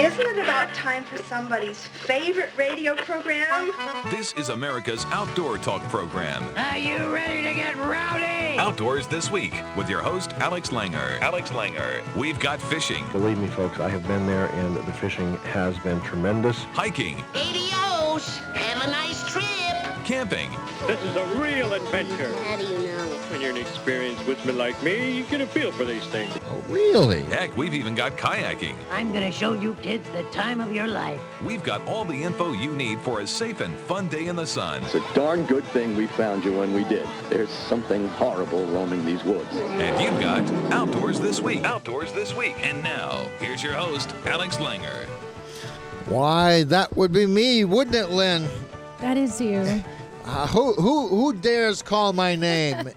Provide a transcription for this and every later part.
Isn't it about time for somebody's favorite radio program? This is America's Outdoor Talk program. Are you ready to get rowdy? Outdoors This Week with your host, Alex Langer. Alex Langer. We've got fishing. Believe me, folks, I have been there, and the fishing has been tremendous. Hiking. Adios. Have a nice trip. Camping. This is a real adventure. How do you know? When you're an experienced woodsman like me, you get a feel for these things. Oh, really? Heck, we've even got kayaking. I'm going to show you kids the time of your life. We've got all the info you need for a safe and fun day in the sun. It's a darn good thing we found you when we did. There's something horrible roaming these woods. And you've got Outdoors This Week. Outdoors This Week. And now, here's your host, Alex Langer. Why, that would be me, wouldn't it, Lynn? That is you. Who dares call my name?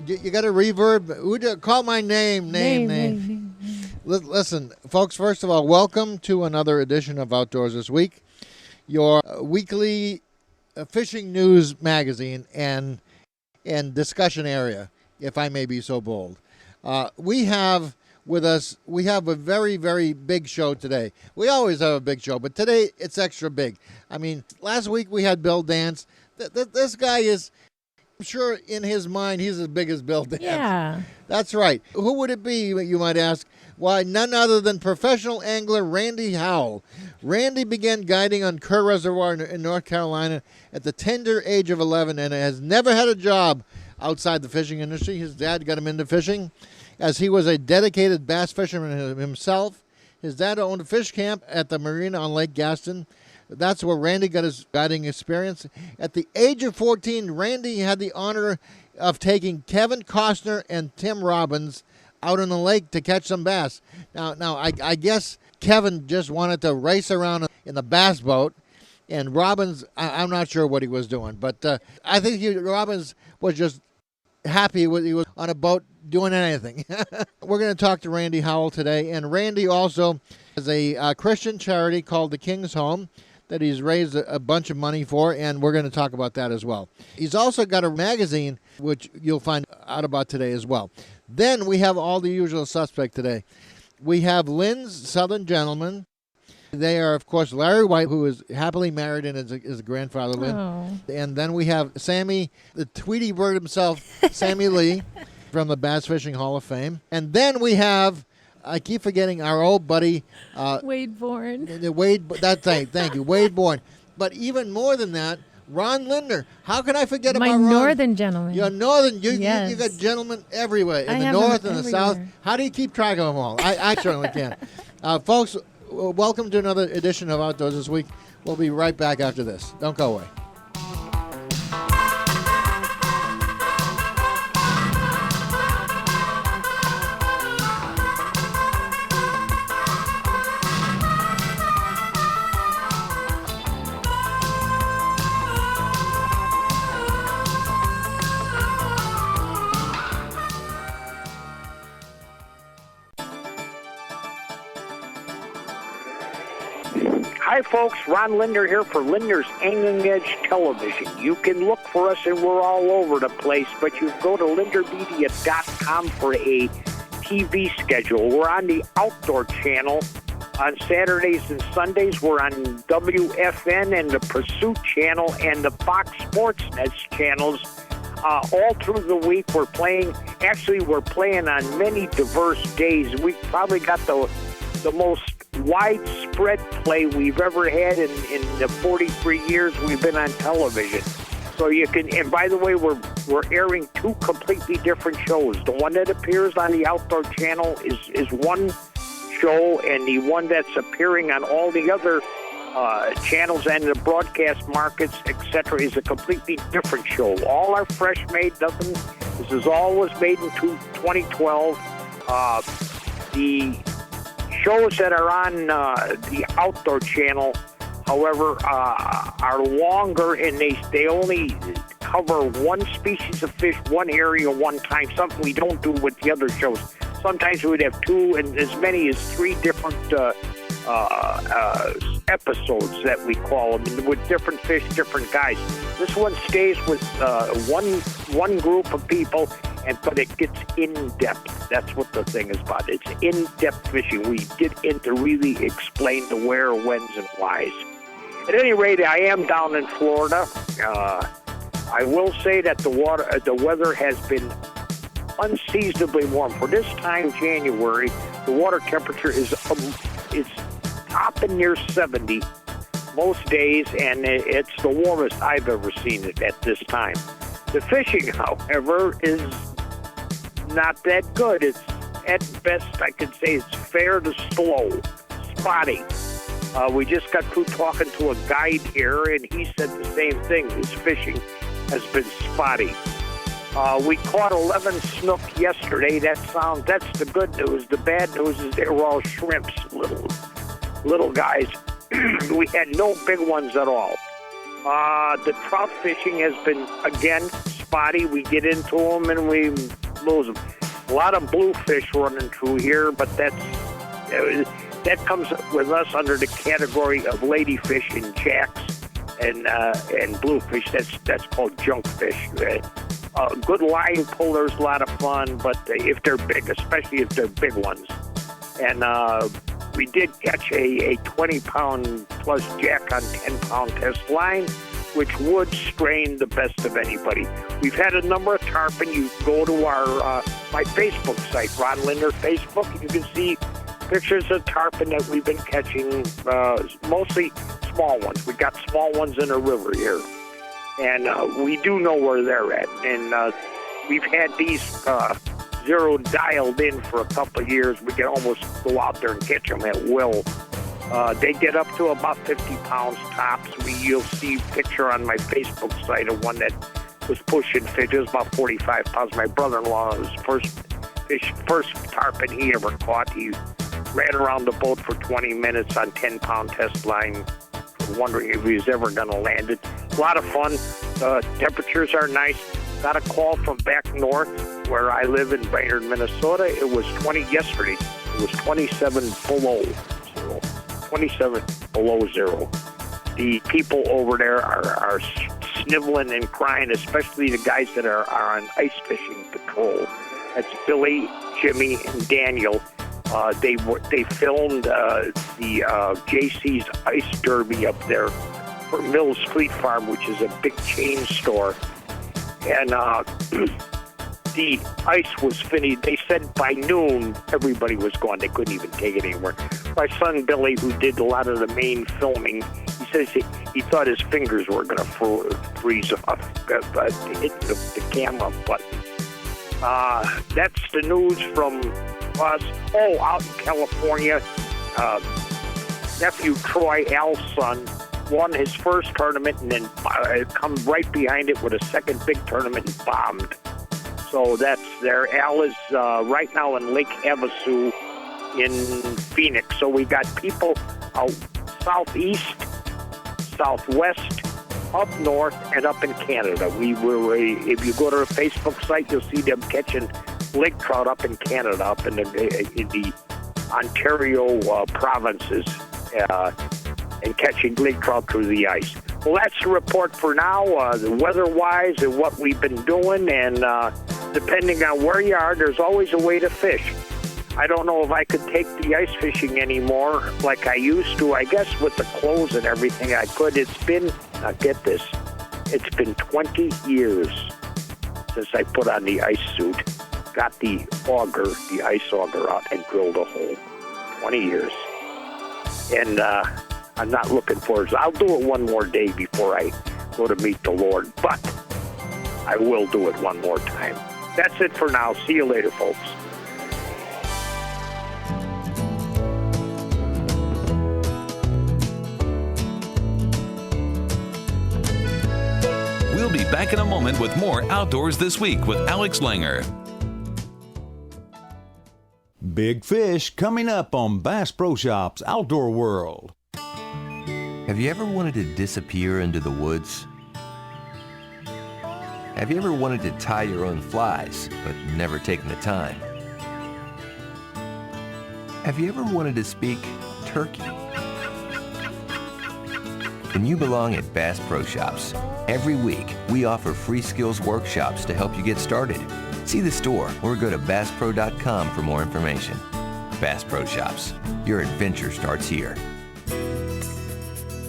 You got a reverb? Call my name? Name. Listen, folks, first of all, welcome to another edition of Outdoors This Week, your weekly fishing news magazine and discussion area, if I may be so bold. We have a very, very big show today. We always have a big show, but today it's extra big. I mean, last week we had Bill Dance. This guy is, I'm sure in his mind, he's as big as Bill Dance. Yeah. That's right. Who would it be, you might ask? Why, none other than professional angler Randy Howell. Randy began guiding on Kerr Reservoir in North Carolina at the tender age of 11 and has never had a job outside the fishing industry. His dad got him into fishing, as he was a dedicated bass fisherman himself. His dad owned a fish camp at the marina on Lake Gaston. That's where Randy got his guiding experience. At the age of 14, Randy had the honor of taking Kevin Costner and Tim Robbins out on the lake to catch some bass. Now, I guess Kevin just wanted to race around in the bass boat, and Robbins, I'm not sure what he was doing, but I think Robbins was just happy he was on a boat doing anything. We're going to talk to Randy Howell today, and Randy also has a Christian charity called the King's Home that he's raised a bunch of money for, and we're going to talk about that as well. He's also got a magazine, which you'll find out about today as well. Then we have all the usual suspects today. We have Lynn's Southern Gentlemen. They are, of course, Larry White, who is happily married and is a grandfather, Lynn. Oh. And then we have Sammy, the Tweety Bird himself, Sammy Lee, from the Bass Fishing Hall of Fame. And then we have, I keep forgetting, our old buddy Wade Bourne. Thank you, Wade Bourne. But even more than that, Ron Linder. How can I forget about My Ron? northern gentleman. You're northern. Yes. You got gentlemen everywhere, in I the have north them and the south. everywhere. How do you keep track of them all? I certainly can. Folks, welcome to another edition of Outdoors This Week. We'll be right back after this. Don't go away. Hi, folks. Ron Linder here for Linder's Angling Edge Television. You can look for us, and we're all over the place, but you go to lindermedia.com for a TV schedule. We're on the Outdoor Channel on Saturdays and Sundays. We're on WFN and the Pursuit Channel and the Fox Sports Net channels. All through the week, we're playing on many diverse days. We've probably got the most widespread play we've ever had in the 43 years we've been on television. So you can, and by the way, we're airing two completely different shows. The one that appears on the Outdoor Channel is one show, and the one that's appearing on all the other channels and the broadcast markets, etc., is a completely different show. All are fresh made. This is all was made in 2012. The shows that are on the Outdoor Channel, however, are longer, and they only cover one species of fish, one area, one time, something we don't do with the other shows. Sometimes we would have two and as many as three different episodes that we call them, with different fish, different guys. This one stays with one group of people, but it gets in-depth. That's what the thing is about. It's in-depth fishing. We get in to really explain the where, whens, and whys. At any rate, I am down in Florida. I will say that the weather has been unseasonably warm. For this time, January, the water temperature is topping near 70 most days, and it's the warmest I've ever seen it at this time. The fishing, however, is not that good. It's, at best, I could say it's fair to slow, spotty. We just got through talking to a guide here, and he said the same thing. His fishing has been spotty. We caught 11 snook yesterday. That's the good news. The bad news is they were all shrimps, little guys. We had no big ones at all. The trout fishing has been, again, spotty. We get into them and we lose them. A lot of bluefish running through here, but that comes with us under the category of ladyfish and jacks and bluefish. That's called junkfish. Good line puller's a lot of fun, but if they're big, especially if they're big ones. And we did catch a 20-pound plus jack on 10-pound test line, which would strain the best of anybody. We've had a number of tarpon. You go to my Facebook site, Ron Linder Facebook, and you can see pictures of tarpon that we've been catching, mostly small ones. We got small ones in a river here. And we do know where they're at. And we've had these zero dialed in for a couple of years. We can almost go out there and catch them at will. They get up to about 50 pounds tops. You'll see a picture on my Facebook site of one that was pushing fish. It was about 45 pounds. My brother-in-law, his first tarpon he ever caught. He ran around the boat for 20 minutes on 10-pound test line, wondering if he was ever going to land it. A lot of fun. Temperatures are nice. Got a call from back north where I live in Brainerd, Minnesota. It was 20 yesterday. It was 27 below zero. 27 below zero. The people over there are sniveling and crying, especially the guys that are on ice fishing patrol. That's Billy, Jimmy, and Daniel. They filmed the JC's Ice Derby up there for Mills Fleet Farm, which is a big chain store. And the ice was finished. They said by noon, everybody was gone. They couldn't even take it anymore. My son, Billy, who did a lot of the main filming, he says he thought his fingers were going to freeze off hitting the camera button. That's the news from us. Oh, out in California, nephew Troy, Al's son, won his first tournament and then come right behind it with a second big tournament and bombed. So that's there. Al is right now in Lake Havasu in Phoenix. So we got people out southeast, southwest, up north, and up in Canada. If you go to the Facebook site, you'll see them catching lake trout up in Canada, up in the Ontario provinces, and catching lake trout through the ice. Well, that's the report for now, the weather-wise and what we've been doing, and depending on where you are, there's always a way to fish. I don't know if I could take the ice fishing anymore like I used to. I guess with the clothes and everything I could. It's been, now get this, it's been 20 years since I put on the ice suit, got the ice auger out and drilled a hole. 20 years. And I'm not looking forward to it. I'll do it one more day before I go to meet the Lord, but I will do it one more time. That's it for now. See you later, folks. We'll be back in a moment with more Outdoors This Week with Alex Langer. Big fish coming up on Bass Pro Shops Outdoor World. Have you ever wanted to disappear into the woods? Have you ever wanted to tie your own flies, but never taken the time? Have you ever wanted to speak turkey? Then you belong at Bass Pro Shops. Every week, we offer free skills workshops to help you get started. See the store or go to BassPro.com for more information. Bass Pro Shops. Your adventure starts here.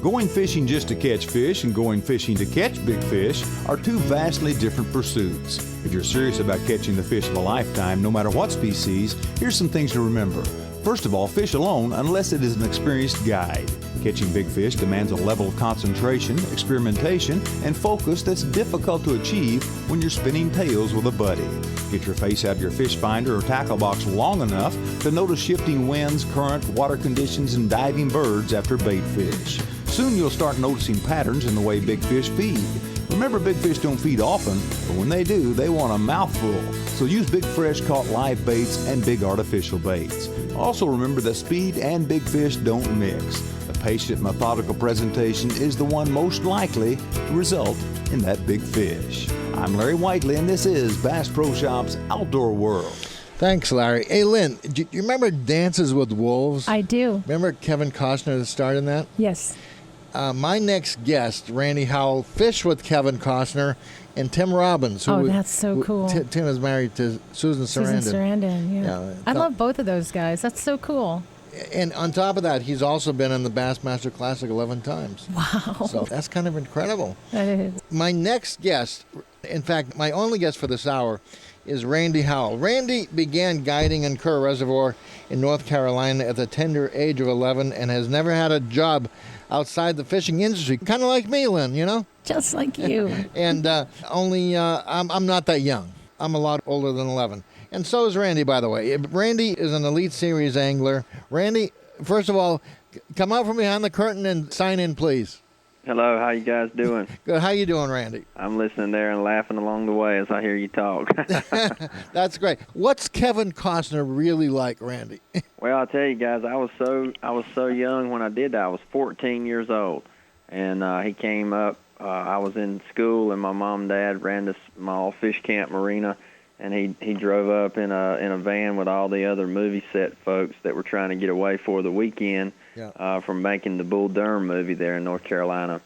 Going fishing just to catch fish and going fishing to catch big fish are two vastly different pursuits. If you're serious about catching the fish of a lifetime, no matter what species, here's some things to remember. First of all, fish alone unless it is an experienced guide. Catching big fish demands a level of concentration, experimentation, and focus that's difficult to achieve when you're spinning tails with a buddy. Get your face out of your fish finder or tackle box long enough to notice shifting winds, current, water conditions, and diving birds after bait fish. Soon you'll start noticing patterns in the way big fish feed. Remember, big fish don't feed often, but when they do, they want a mouthful. So use big fresh caught live baits and big artificial baits. Also remember that speed and big fish don't mix. A patient, methodical presentation is the one most likely to result in that big fish. I'm Larry Whiteley, and this is Bass Pro Shops Outdoor World. Thanks, Larry. Hey, Lynn, do you remember Dances with Wolves? I do. Remember Kevin Costner that starred in that? Yes. My next guest, Randy Howell, fished with Kevin Costner and Tim Robbins. That's so cool. Tim is married to Susan Sarandon. Susan Sarandon, yeah. I love both of those guys. That's so cool. And on top of that, he's also been in the Bassmaster Classic 11 times. Wow. So that's kind of incredible. That is. My next guest, in fact, my only guest for this hour, is Randy Howell. Randy began guiding in Kerr Reservoir in North Carolina at the tender age of 11 and has never had a job outside the fishing industry. Kind of like me, Lynn, you know? Just like you. And I'm not that young. I'm a lot older than 11. And so is Randy, by the way. Randy is an Elite Series angler. Randy, first of all, come out from behind the curtain and sign in, please. Hello, how you guys doing? Good. How you doing, Randy? I'm listening there and laughing along the way as I hear you talk. That's great. What's Kevin Costner really like, Randy? Well, I'll tell you guys, I was so young when I did that. I was 14 years old, and he came up. I was in school, and my mom and dad ran this small fish camp marina, and he drove up in a van with all the other movie set folks that were trying to get away for the weekend from making the Bull Durham movie there in North Carolina,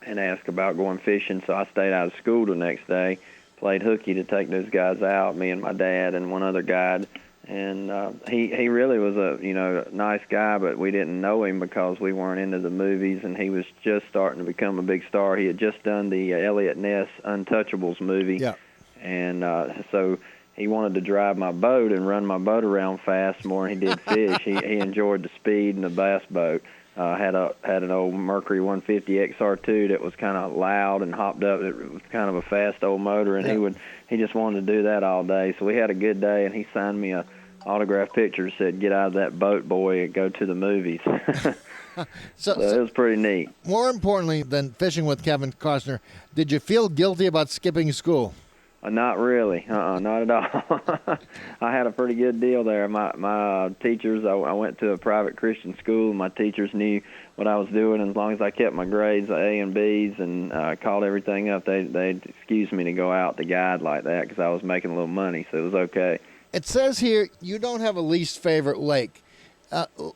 and asked about going fishing. So I stayed out of school the next day, played hooky to take those guys out, me and my dad and one other guide. And he really was a nice guy, but we didn't know him because we weren't into the movies, and he was just starting to become a big star. He had just done the Elliot Ness Untouchables movie. Yeah. And so he wanted to drive my boat and run my boat around fast more than he did fish. He enjoyed the speed and the bass boat. Had an old Mercury 150 XR2 that was kind of loud and hopped up. It was kind of a fast old motor, and he just wanted to do that all day. So we had a good day, and he signed me a autographed picture, said, "Get out of that boat, boy, and go to the movies." So it was pretty neat. More importantly than fishing with Kevin Costner, did you feel guilty about skipping school? Not really. Not at all. I had a pretty good deal there. My teachers, I went to a private Christian school. My teachers knew what I was doing, and as long as I kept my grades A and B's and called everything up, they'd excuse me to go out to guide like that because I was making a little money, so it was okay. It says here you don't have a least favorite lake.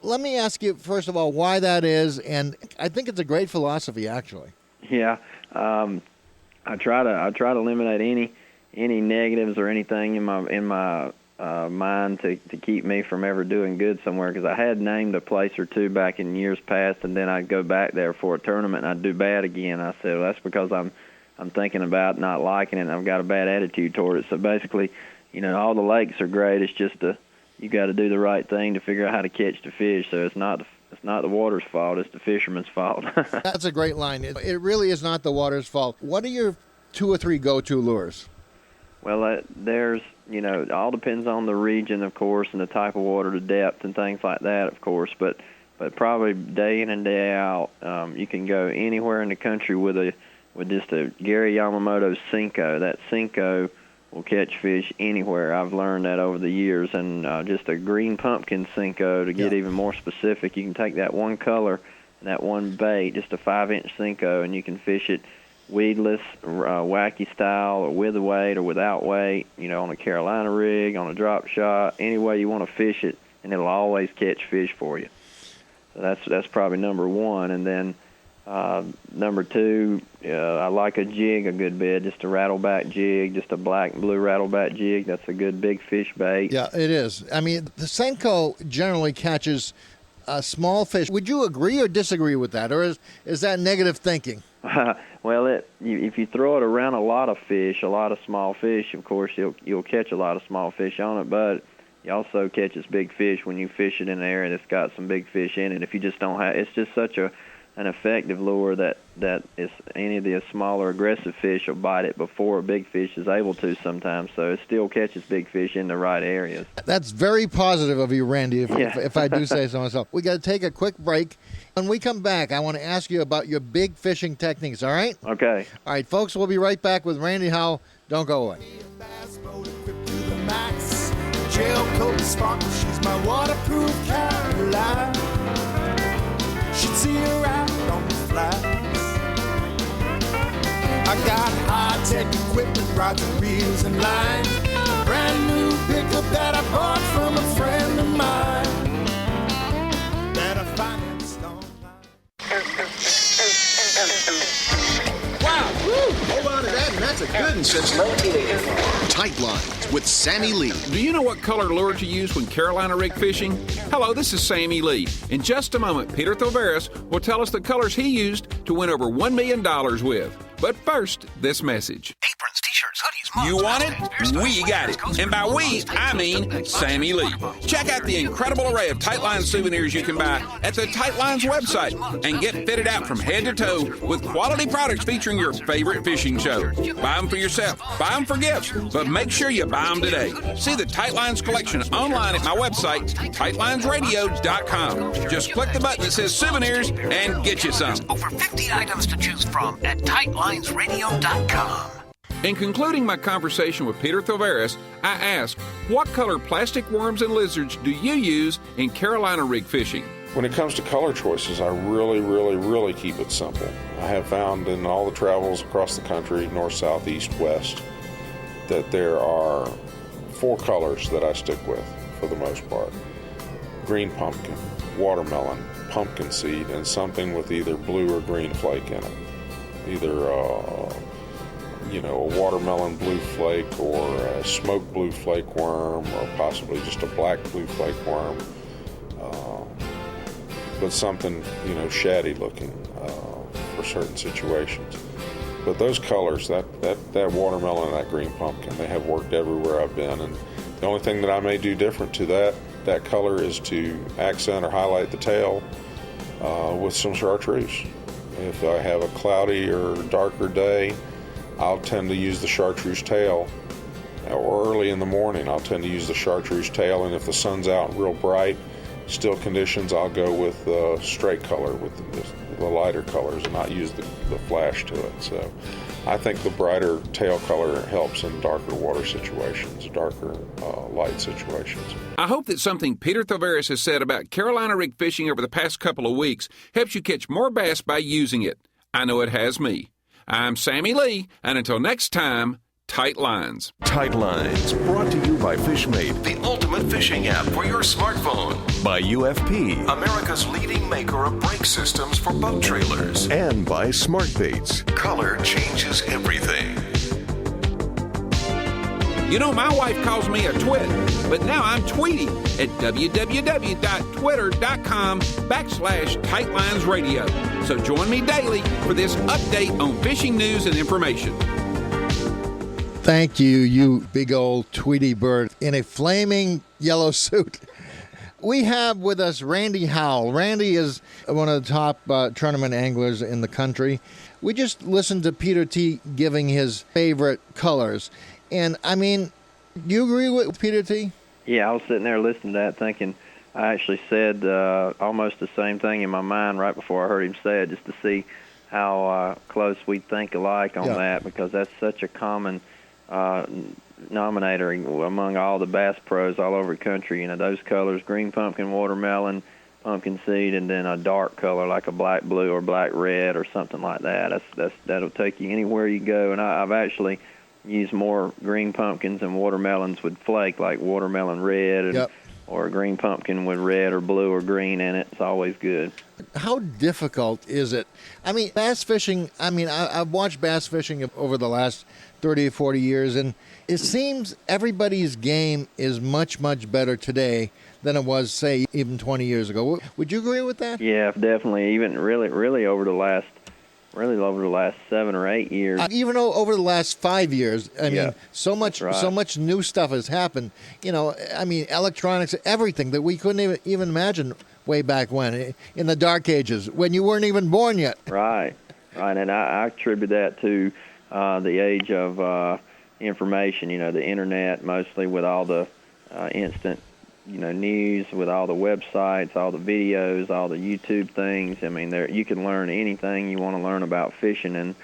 Let me ask you, first of all, why that is, and I think it's a great philosophy, actually. Yeah. I try to eliminate any negatives or anything in my mind to keep me from ever doing good somewhere, because I had named a place or two back in years past, and then I'd go back there for a tournament and I'd do bad again. I said, well, that's because I'm thinking about not liking it and I've got a bad attitude toward it. So basically, all the lakes are great. It's just you got to do the right thing to figure out how to catch the fish. So it's not the water's fault, it's the fisherman's fault. That's a great line. It really is not the water's fault. What are your 2 or 3 go-to lures? Well, there's, it all depends on the region, of course, and the type of water, the depth, and things like that, of course. But probably day in and day out, you can go anywhere in the country with just a Gary Yamamoto Senko. That Senko will catch fish anywhere. I've learned that over the years. And just a green pumpkin Senko, to get even more specific, you can take that one color and that one bait, just a 5-inch Senko, and you can fish it weedless, wacky style, or with a weight or without weight, on a Carolina rig, on a drop shot, any way you want to fish it, and it'll always catch fish for you. So that's probably number one. And then Number two, I like a jig a good bit, just a rattleback jig, just a black and blue rattleback jig. That's a good big fish bait. Yeah, it is. I mean, the Senko generally catches small fish. Would you agree or disagree with that, or is that negative thinking? Well, if you throw it around a lot of fish, a lot of small fish, of course, you'll catch a lot of small fish on it, but you also catch this big fish when you fish it in an area that's got some big fish in it. If you just don't have, it's just such an effective lure that is any of the smaller aggressive fish will bite it before a big fish is able to sometimes. So it still catches big fish in the right areas. That's very positive of you, Randy, if I do say so myself. We got to take a quick break. When we come back, I want to ask you about your big fishing techniques, all right? Okay. All right, folks, we'll be right back with Randy Howell. Don't go away. Gel coat sparkle, she's my waterproof Caroline. She'd see her out on the flats. I got high-tech equipment, rods and reels and lines. Brand new pickup that I bought from a friend of mine that I financed online. Wow! Woo! Hold on to that, and that's a good one since 1984. Tight Lines with Sammy Lee. Do you know what color lure to use when Carolina rig fishing? Hello, this is Sammy Lee. In just a moment, Peter Thoveras will tell us the colors he used to win over $1 million with. But first, this message. Aprons, t-shirts, hoodies, mugs. You want it? We got it. And by we, I mean Sammy Lee. Check out the incredible array of Tightline souvenirs you can buy at the Tightlines website and get fitted out from head to toe with quality products featuring your favorite fishing show. Buy them for yourself. Buy them for gifts. But make sure you buy them today. See the Tightlines collection online at my website, tightlinesradio.com. Just click the button that says souvenirs and get you some. Over 50 items to choose from at Tightlinesradio.com. In concluding my conversation with Peter Thoveras, I asked, what color plastic worms and lizards do you use in Carolina rig fishing? When it comes to color choices, I really keep it simple. I have found in all the travels across the country, north, south, east, west, that there are 4 colors that I stick with for the most part. Green pumpkin, watermelon, pumpkin seed, and something with either blue or green flake in it. Either a watermelon blue flake or a smoked blue flake worm or possibly just a black blue flake worm, but something, shady looking for certain situations. But those colors, that watermelon and that green pumpkin, they have worked everywhere I've been, and the only thing that I may do different to that color is to accent or highlight the tail with some chartreuse. If I have a cloudy or darker day, I'll tend to use the chartreuse tail, or early in the morning I'll tend to use the chartreuse tail, and if the sun's out real bright, still conditions, I'll go with straight color, with the lighter colors, and not use the flash to it. So I think the brighter tail color helps in darker water situations, darker light situations. I hope that something Peter Thoveras has said about Carolina rig fishing over the past couple of weeks helps you catch more bass by using it. I know it has me. I'm Sammy Lee, and until next time, Tight Lines. Tight Lines, brought to you by FishMate, The ultimate fishing app for your smartphone. by UFP, America's leading maker of brake systems for boat trailers. and by Smart Baits. Color changes everything. You know, my wife calls me a twit, but now I'm tweeting at www.twitter.com/TightLinesRadio. So join me daily for this update on fishing news and information. Thank you, you big old Tweety bird in a flaming yellow suit. We have with us Randy Howell. Randy is one of the top tournament anglers in the country. We just listened to Peter T. giving his favorite colors. And, I mean, do you agree with Peter T.? Yeah, I was sitting there listening to that thinking, I actually said almost the same thing in my mind right before I heard him say it, just to see how close we think alike on that, because that's such a common denominator among all the bass pros all over the country. Those colors, green pumpkin, watermelon, pumpkin seed, and then a dark color like a black blue or black red or something like that. That'll take you anywhere you go. And I've actually use more green pumpkins and watermelons with flake, like watermelon red and or a green pumpkin with red or blue or green in it. It's always good. How difficult is it? I mean, bass fishing, I've watched bass fishing over the last 30 or 40 years, and it seems everybody's game is much, much better today than it was, say, even 20 years ago. Would you agree with that? Yeah, definitely. Even really over the last 7 or 8 years. Even over the last 5 years, I mean, Yeah, so much new stuff has happened. Electronics, everything that we couldn't even imagine way back when, in the dark ages, when you weren't even born yet. Right. And I attribute that to the age of information, the internet, mostly with all the instant, news, with all the websites, all the videos, all the YouTube things. I mean, you can learn anything you want to learn about fishing and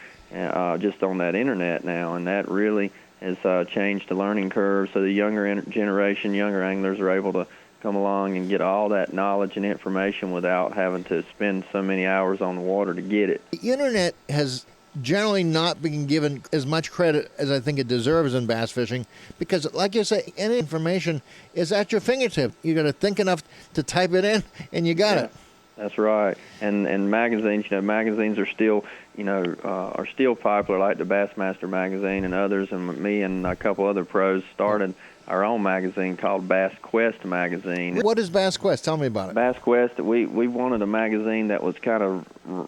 just on that internet now, and that really has changed the learning curve. So the younger generation, younger anglers are able to come along and get all that knowledge and information without having to spend so many hours on the water to get it. The internet has generally not been given as much credit as I think it deserves in bass fishing, because, like you say, any information is at your fingertip. You got to think enough to type it in, and you got it. That's right. And magazines, magazines are still, are still popular, like the Bassmaster magazine and others. And me and a couple other pros started our own magazine called Bass magazine. What is Bass? Tell me about it. Bass, we wanted a magazine that was kind of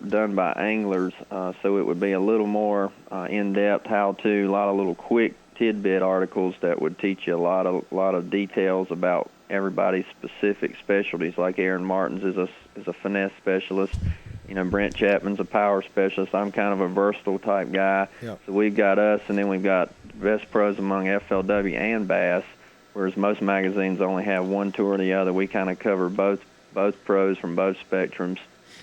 done by anglers, so it would be a little more in-depth how-to, a lot of little quick tidbit articles that would teach you a lot of details about everybody's specific specialties. Like Aaron Martins is a finesse specialist. Brent Chapman's a power specialist. I'm kind of a versatile type guy. Yep. So we've got us, and then we've got best pros among FLW and Bass, whereas most magazines only have one tour or the other. We kind of cover both pros from both spectrums,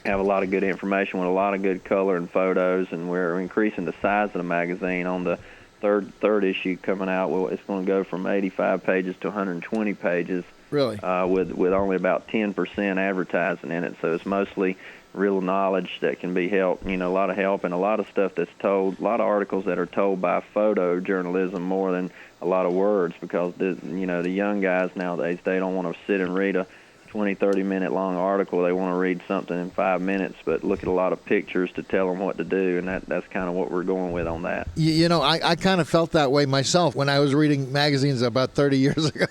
have a lot of good information with a lot of good color and photos, and we're increasing the size of the magazine. On the third issue coming out, it's going to go from 85 pages to 120 pages. Really? With only about 10% advertising in it, so it's mostly real knowledge that can be helped, a lot of help, and a lot of stuff that's told, a lot of articles that are told by photojournalism more than a lot of words, because the young guys nowadays, they don't want to sit and read a 20-30 minute long article. They want to read something in 5 minutes, but look at a lot of pictures to tell them what to do, and that's kind of what we're going with on that. I kind of felt that way myself when I was reading magazines about 30 years ago.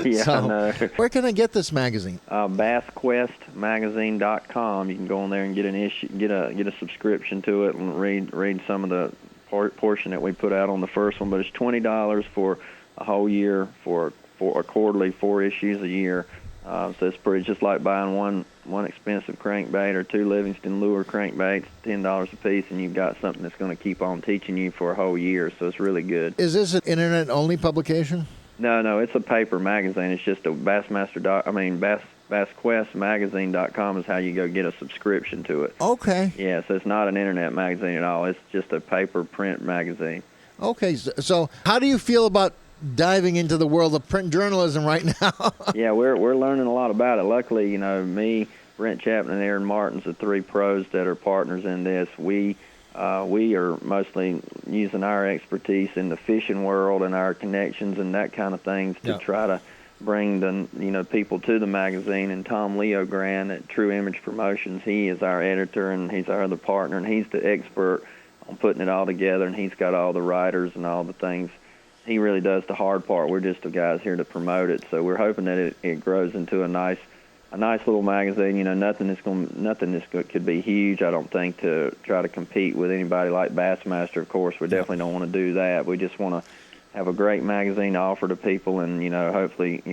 Yeah, so, I know. Where can I get this magazine? BassQuestMagazine.com. You can go on there and get an issue, get a subscription to it, and read some of the portion that we put out on the first one. But it's $20 for a whole year, for a quarterly, 4 issues a year. So it's pretty just like buying one expensive crankbait or 2 Livingston lure crankbaits, $10 a piece, and you've got something that's going to keep on teaching you for a whole year. So it's really good. Is this an internet-only publication? No, it's a paper magazine. It's just a BassQuestMagazine.com is how you go get a subscription to it. Okay. Yeah, so it's not an internet magazine at all. It's just a paper print magazine. Okay, so how do you feel about diving into the world of print journalism right now? Yeah, we're learning a lot about it. Luckily, me, Brent Chapman, and Aaron Martins, the 3 pros that are partners in this, we are mostly using our expertise in the fishing world and our connections and that kind of things to try to bring the people to the magazine. And Tom Leogrand at True Image Promotions, he is our editor and he's our other partner, and he's the expert on putting it all together, and he's got all the writers and all the things. He really does the hard part. We're just the guys here to promote it. So we're hoping that it grows into a nice little magazine. Nothing could be huge, I don't think, to try to compete with anybody like Bassmaster. Of course, we definitely don't want to do that. We just want to have a great magazine to offer to people, and hopefully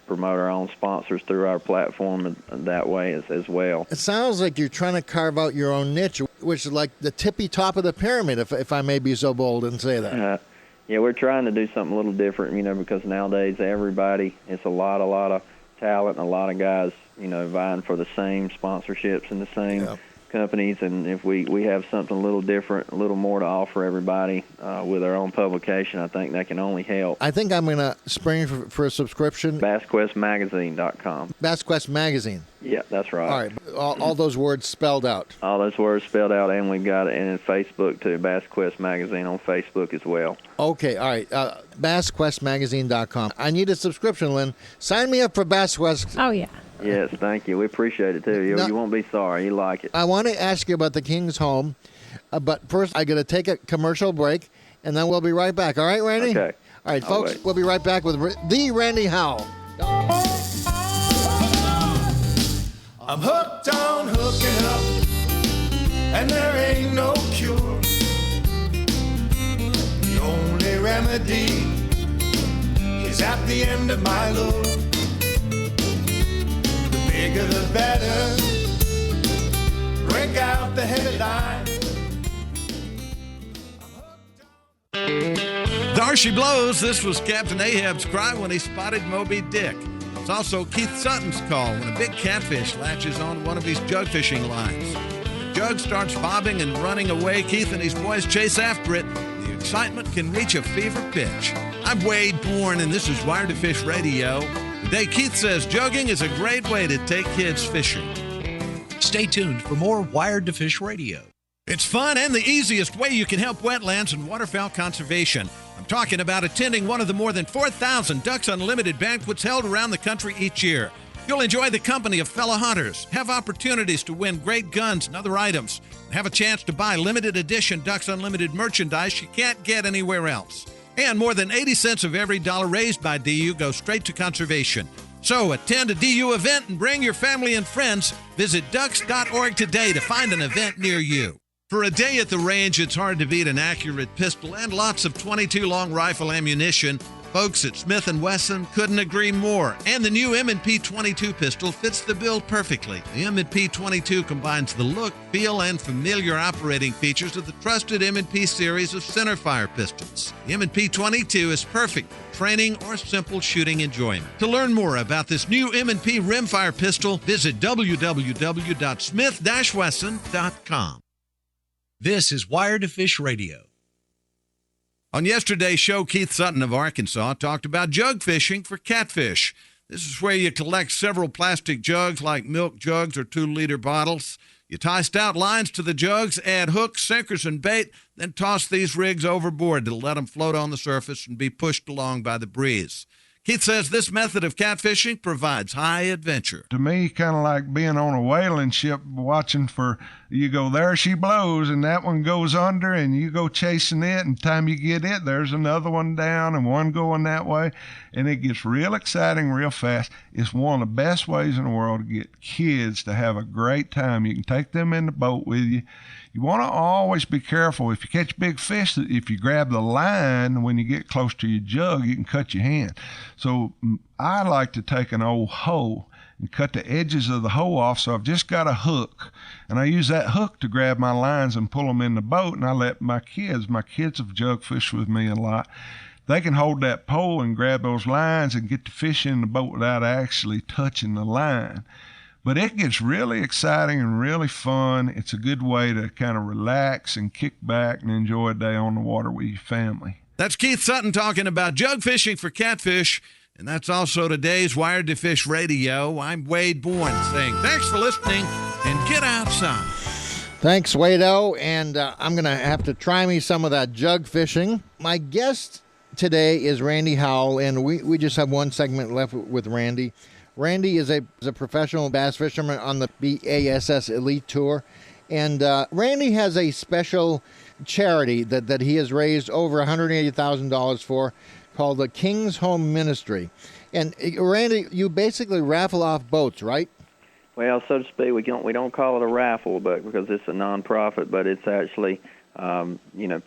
promote our own sponsors through our platform that way as well. It sounds like you're trying to carve out your own niche, which is like the tippy top of the pyramid, if I may be so bold and say that. Yeah, we're trying to do something a little different, because nowadays it's a lot of talent and a lot of guys, vying for the same sponsorships and the same companies, and if we have something a little different, a little more to offer everybody with our own publication, I think that can only help. I think I'm going to spring for a subscription. BassQuestMagazine.com. BassQuest Magazine. Yeah, that's right. All right, all those words spelled out. All those words spelled out, and we've got it in Facebook too, Bass Quest Magazine on Facebook as well. Okay, all right, BassQuestMagazine.com. I need a subscription, Lynn. Sign me up for Bass Quest. Oh, yeah. Yes, thank you. We appreciate it, too. You won't be sorry. You like it. I want to ask you about the King's Home, but first I got to take a commercial break, and then we'll be right back. All right, Randy? Okay. All right, folks, we'll be right back with the Randy Howell. I'm hooked on hooking up, and there ain't no cure. The only remedy is at the end of my lure. The bigger the better. Break out the headline. There she blows. This was Captain Ahab's cry when he spotted Moby Dick. It's also Keith Sutton's call when a big catfish latches on one of his jug fishing lines. The jug starts bobbing and running away. Keith and his boys chase after it. The excitement can reach a fever pitch. I'm Wade Bourne, and this is Wired to Fish Radio. Today, Keith says jugging is a great way to take kids fishing. Stay tuned for more Wired to Fish Radio. It's fun and the easiest way you can help wetlands and waterfowl conservation. I'm talking about attending one of the more than 4,000 Ducks Unlimited banquets held around the country each year. You'll enjoy the company of fellow hunters, have opportunities to win great guns and other items, and have a chance to buy limited edition Ducks Unlimited merchandise you can't get anywhere else. And more than 80 cents of every dollar raised by DU goes straight to conservation. So attend a DU event and bring your family and friends. Visit ducks.org today to find an event near you. For a day at the range, it's hard to beat an accurate pistol and lots of .22 long rifle ammunition. Folks at Smith & Wesson couldn't agree more. And the new M&P 22 pistol fits the bill perfectly. The M&P 22 combines the look, feel, and familiar operating features of the trusted M&P series of centerfire pistols. The M&P 22 is perfect for training or simple shooting enjoyment. To learn more about this new M&P rimfire pistol, visit www.smith-wesson.com. This is Wired to Fish Radio. On yesterday's show, Keith Sutton of Arkansas talked about jug fishing for catfish. This is where you collect several plastic jugs like milk jugs or 2-liter bottles. You tie stout lines to the jugs, add hooks, sinkers, and bait, then toss these rigs overboard to let them float on the surface and be pushed along by the breeze. Keith says this method of catfishing provides high adventure. To me, kind of like being on a whaling ship watching for, you go, there she blows, and that one goes under, and you go chasing it, and time you get it, there's another one down and one going that way, and it gets real exciting real fast. It's one of the best ways in the world to get kids to have a great time. You can take them in the boat with you. You want to always be careful. If you catch big fish, if you grab the line when you get close to your jug, you can cut your hand. So I like to take an old hoe and cut the edges of the hoe off. So I've just got a hook, and I use that hook to grab my lines and pull them in the boat. And I let my kids have jug fished with me a lot. They can hold that pole and grab those lines and get the fish in the boat without actually touching the line. But it gets really exciting and really fun. It's a good way to kind of relax and kick back and enjoy a day on the water with your family. That's Keith Sutton talking about jug fishing for catfish. And that's also today's Wired to Fish Radio. I'm Wade Bourne saying thanks for listening and get outside. Thanks, Wade-O. And I'm going to have to try me some of that jug fishing. My guest today is Randy Howell, and we just have one segment left with Randy. Randy is a professional bass fisherman on the B.A.S.S. Elite Tour. And Randy has a special charity that he has raised over $180,000 for called the King's Home Ministry. And Randy, you basically raffle off boats, right? Well, so to speak, we don't call it a raffle, but because it's a nonprofit, but it's actually,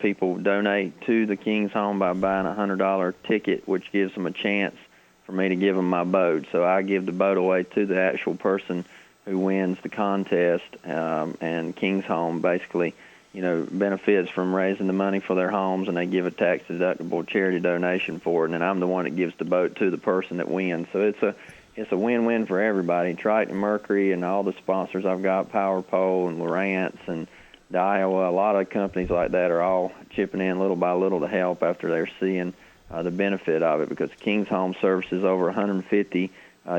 people donate to the King's Home by buying a $100 ticket, which gives them a chance for me to give them my boat. So I give the boat away to the actual person who wins the contest, and King's Home basically, benefits from raising the money for their homes, and they give a tax-deductible charity donation for it, and then I'm the one that gives the boat to the person that wins. So it's a win-win for everybody. Triton Mercury and all the sponsors I've got, Power Pole and Lowrance and Iowa, a lot of companies like that are all chipping in little by little to help after they're seeing the benefit of it, because King's Home services over 150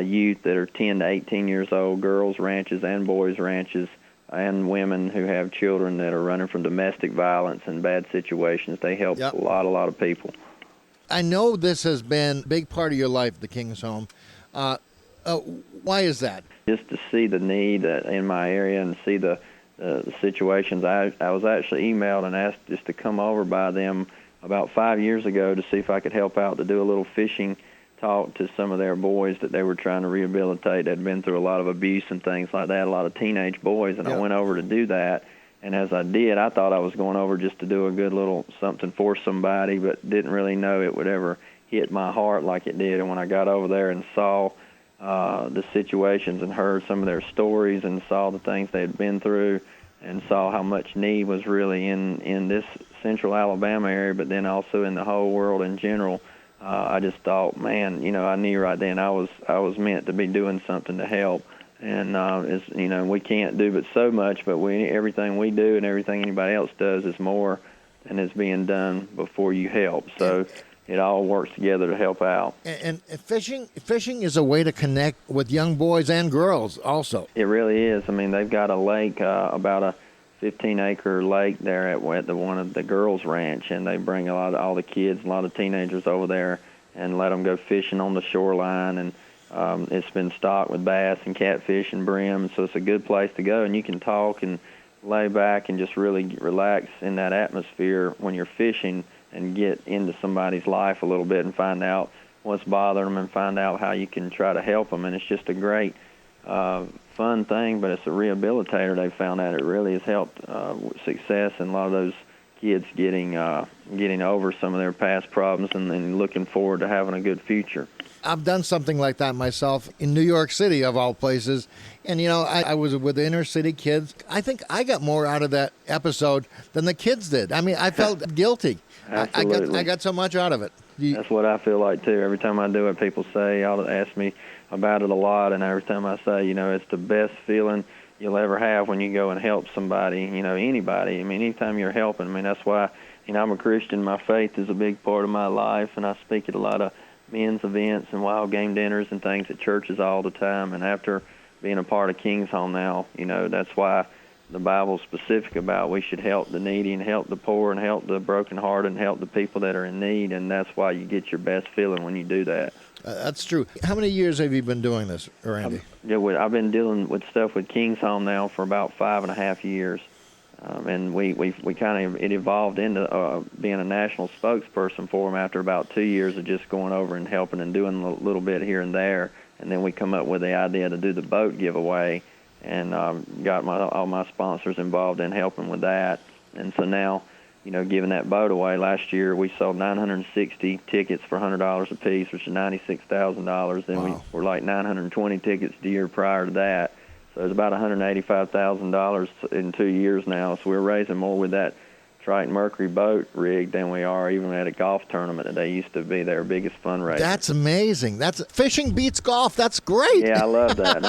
youth that are 10 to 18 years old, girls ranches and boys ranches, and women who have children that are running from domestic violence and bad situations. They help a lot of people. I know this has been a big part of your life, the King's Home. Why is that? Just to see the need in my area and see the situations. I was actually emailed and asked just to come over by them about 5 years ago to see if I could help out to do a little fishing talk to some of their boys that they were trying to rehabilitate that had been through a lot of abuse and things like that, a lot of teenage boys, and I went over to do that. And as I did, I thought I was going over just to do a good little something for somebody, but didn't really know it would ever hit my heart like it did. And when I got over there and saw the situations and heard some of their stories and saw the things they had been through and saw how much need was really in this central Alabama area, but then also in the whole world in general, I just thought, man, I knew right then I was meant to be doing something to help. And we can't do but so much, but everything we do and everything anybody else does is more than is being done before you help. So it all works together to help out. And fishing is a way to connect with young boys and girls also. It really is. I mean, they've got a lake, about a 15-acre lake there at one of the girls' ranch, and they bring all the kids, a lot of teenagers over there, and let them go fishing on the shoreline. And it's been stocked with bass and catfish and brim, so it's a good place to go. And you can talk and lay back and just really relax in that atmosphere when you're fishing and get into somebody's life a little bit and find out what's bothering them and find out how you can try to help them. And it's just a great fun thing, but it's a rehabilitator. They found out it really has helped success in a lot of those kids getting over some of their past problems and looking forward to having a good future. I've done something like that myself in New York City, of all places. And, I was with the inner city kids. I think I got more out of that episode than the kids did. I mean, I felt guilty. Absolutely. I got so much out of it. That's what I feel like, too. Every time I do it, people ask me about it a lot. And every time I say, it's the best feeling you'll ever have when you go and help somebody, anybody. I mean, anytime you're helping. I mean, that's why, I'm a Christian. My faith is a big part of my life, and I speak at a lot of men's events and wild game dinners and things at churches all the time. And after being a part of King's Home now, that's why the Bible's specific about we should help the needy and help the poor and help the brokenhearted and help the people that are in need. And that's why you get your best feeling when you do that. That's true. How many years have you been doing this, Randy? I've been dealing with stuff with King's Home now for about 5.5 years. And we kind of, it evolved into being a national spokesperson for them after about 2 years of just going over and helping and doing a little bit here and there. And then we come up with the idea to do the boat giveaway, and got all my sponsors involved in helping with that. And so now, giving that boat away, last year we sold 960 tickets for $100 a piece, which is $96,000. Then we were like 920 tickets the year prior to that. So it's about $185,000 in 2 years now. So we're raising more with that Triton Mercury boat rig than we are even at a golf tournament that they used to be their biggest fundraiser. That's amazing. Fishing beats golf. That's great. Yeah, I love that.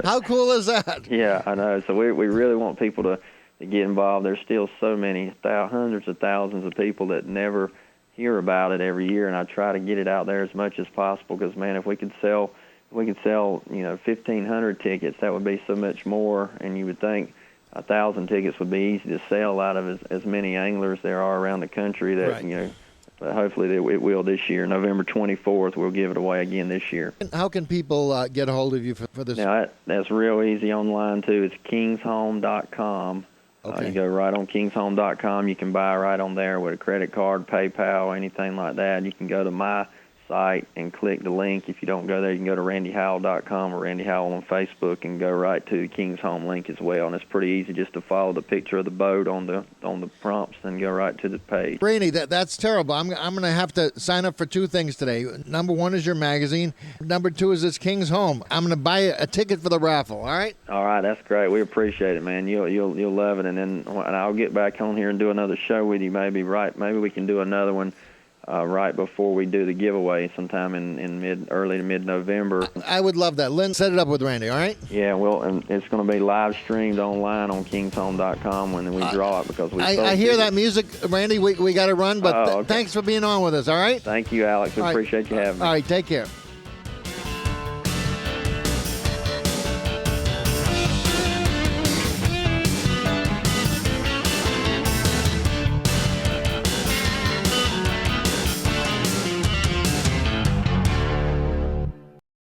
How cool is that? Yeah, I know. So we really want people to get involved. There's still so many, hundreds of thousands of people that never hear about it every year, and I try to get it out there as much as possible because, man, if we could sell 1,500 tickets, that would be so much more. And you would think 1,000 tickets would be easy to sell out of as many anglers there are around the country. That but hopefully it will this year. November 24th, we'll give it away again this year. How can people get a hold of you for this? Now that's real easy online too. It's kingshome.com. Okay. You go right on kingshome.com. You can buy right on there with a credit card, PayPal, anything like that. You can go to my site and click the link. If you don't go there, you can go to randyhowell.com or Randy Howell on Facebook and go right to the King's Home link as well. And it's pretty easy just to follow the picture of the boat on the prompts and go right to the page. Randy, that's terrible. I'm going to have to sign up for two things today. Number one is your magazine. Number two is this King's Home. I'm going to buy a ticket for the raffle. All right? All right, that's great. We appreciate it, man. You'll love it. And then I'll get back on here and do another show with you. Maybe we can do another one right before we do the giveaway, sometime in early to mid-November. I would love that. Lynn, set it up with Randy, all right? Yeah, well, and it's going to be live streamed online on kingshome.com when we draw it, because I hear that music, Randy. We got to run, but okay. Thanks for being on with us, all right? Thank you, Alex. We appreciate you having me. All right, take care.